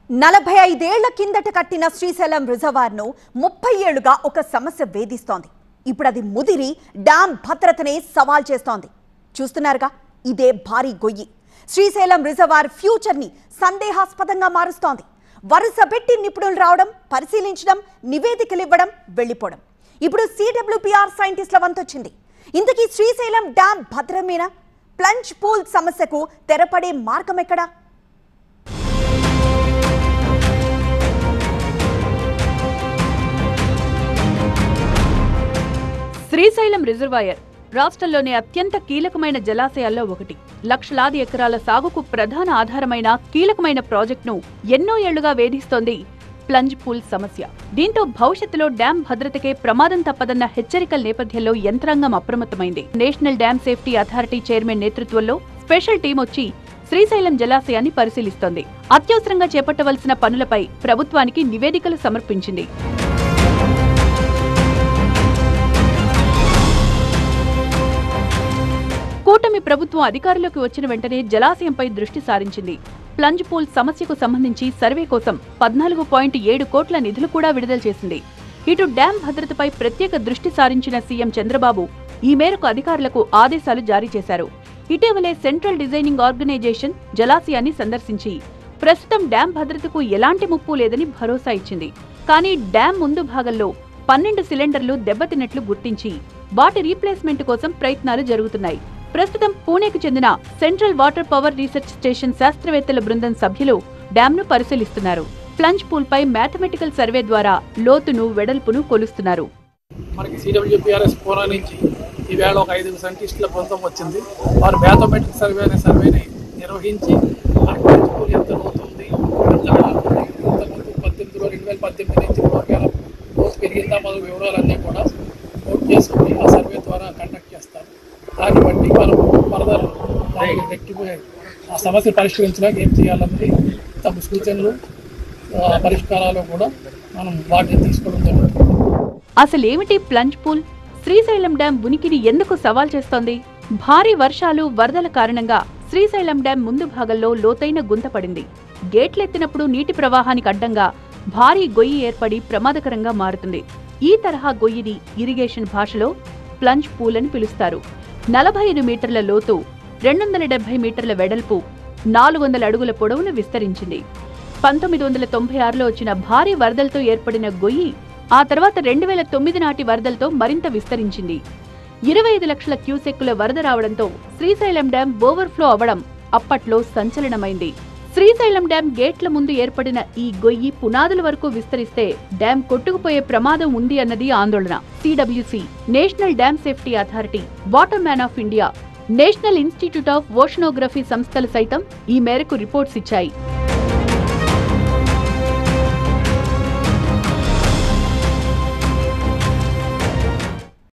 45 ఏళ్ల కిందట కట్టిన శ్రీశైలం రిజర్వాయర్ను 30 ఏళ్లుగా ఒక సమస్య వేధిస్తోంది. ఇప్పుడు అది ముదిరి డ్యామ్ భద్రతనే సవాల్ చేస్తోంది. చూస్తున్నారుగా, ఇదే భారీ గొయ్యి శ్రీశైలం రిజర్వాయర్ ఫ్యూచర్ ని సందేహాస్పదంగా మారుస్తోంది. వరుస పెట్టి నిపుణులు రావడం, పరిశీలించడం, నివేదికలు ఇవ్వడం, వెళ్లిపోవడం. ఇప్పుడు సిడబ్ల్యూపీఆర్ సైంటిస్టుల వంతొచ్చింది. ఇంతకీ శ్రీశైలం డ్యామ్ భద్రమేనా? ప్లంజ్ పూల్ సమస్యకు తెరపడే మార్గం ఎక్కడా? శ్రీశైలం రిజర్వాయర్ రాష్ట్రంలోని అత్యంత కీలకమైన జలాశయాల్లో ఒకటి. లక్షలాది ఎకరాల సాగుకు ప్రధాన ఆధారమైన కీలకమైన ప్రాజెక్టును ఎన్నో ఏళ్లుగా వేధిస్తోంది ప్లంజ్ పూల్ సమస్య. దీంతో భవిష్యత్తులో డ్యాం భద్రతకే ప్రమాదం తప్పదన్న హెచ్చరికల నేపథ్యంలో యంత్రాంగం అప్రమత్తమైంది. National dam safety authority chairman నేతృత్వంలో స్పెషల్ టీం వచ్చి శ్రీశైలం జలాశయాన్ని పరిశీలిస్తోంది. అత్యవసరంగా చేపట్టవలసిన పనులపై ప్రభుత్వానికి నివేదికలు సమర్పించింది. కూటమి ప్రభుత్వం అధికారంలోకి వచ్చిన వెంటనే జలాశయంపై దృష్టి సారించింది. ప్లంజ్ పూల్ సమస్యకు సంబంధించి సర్వే కోసం 14.7 కోట్ల నిధులు కూడా విడుదల చేసింది. ఇటు డ్యాం భద్రతపై ప్రత్యేక దృష్టి సారించిన సీఎం చంద్రబాబు ఈ మేరకు అధికారులకు ఆదేశాలు జారీ చేశారు. ఇటీవలే సెంట్రల్ డిజైనింగ్ ఆర్గనైజేషన్ జలాశయాన్ని సందర్శించి ప్రస్తుతం డ్యాం భద్రతకు ఎలాంటి ముప్పు లేదని భరోసా ఇచ్చింది. కానీ డ్యాం ముందు భాగంలో 12 సిలిండర్లు దెబ్బతిన్నట్లు గుర్తించి వాటి రీప్లేస్మెంట్ కోసం ప్రయత్నాలు జరుగుతున్నాయి. ప్రస్తుతం పూణేకు చెందిన central water power research station శాస్త్రవేత్తల బృందం సభ్యులు డ్యాంను పరిశీలిస్తున్నారు. ప్లంజ్ పూల్ పై మ్యాథమెటికల్ సర్వే ద్వారా లోతును, వెడల్పును కొలుస్తున్నారు. మనకి సిడబ్ల్యూపీఆర్ఎస్ పూణే నుంచి ఈవేళ ఒక 5 సైంటిస్టుల బృందం వచ్చింది. వారు మ్యాథమెటికల్ సర్వేని నిర్వహించి ప్లంజ్ పూల్ ఎంత లోతుంది, ఎంత వెడల్పుంది, ఇంతకుముందు 2018 నుంచి 3000 లోతు పెరిగిందా మొదలు వివరాలన్నీ కూడా నోట్ చేసుకుని ఆ సర్వే ద్వారా కండక్ట్ చేస్తారు. దాన్ని బట్టి మనం ఫర్దర్ రెక్టిఫై ఆ సమస్య పరిష్కరించడానికి ఏం చేయాలన్నది తమ సూచనలు, పరిష్కారాలు కూడా మనం వాటిని తీసుకోవడం జరుగుతుంది. అసలేమిటి ప్లంజ్ పూల్? శ్రీశైలం డ్యాం ఉనికిని ఎందుకు సవాల్ చేస్తోంది? భారీ వర్షాలు, వరదల కారణంగా శ్రీశైలం డ్యాం ముందు భాగంలో లోతైన గుంత పడింది. గేట్లెత్తినప్పుడు నీటి ప్రవాహానికి అడ్డంగా భారీ గొయ్యి ఏర్పడి ప్రమాదకరంగా మారుతుంది. ఈ తరహా గొయ్యిని ఇరిగేషన్ భాషలో ప్లంజ్ పూల్ అని పిలుస్తారు. 45 మీటర్ల లోతు, 270 మీటర్ల వెడల్పు, 400 అడుగుల పొడవును విస్తరించింది. 1996లో వచ్చిన భారీ వరదలతో ఏర్పడిన గొయ్యి ఆ తర్వాత 2009 నాటి వరదలతో మరింత విస్తరించింది. 25 లక్షల క్యూసెక్కుల వరద రావడంతో శ్రీశైలం డ్యాం ఓవర్ఫ్లో అవ్వడం అప్పట్లో సంచలనమైంది. శ్రీశైలం డ్యాం గేట్ల ముందు ఏర్పడిన ఈ గొయ్యి పునాదుల వరకు విస్తరిస్తే డ్యాం కొట్టుకుపోయే ప్రమాదం ఉంది అన్నది ఆందోళన. CWC, national dam safety authority, water man of India, national institute of oceanography సంస్థలు సైతం ఈ మేరకు రిపోర్ట్స్ ఇచ్చాయి.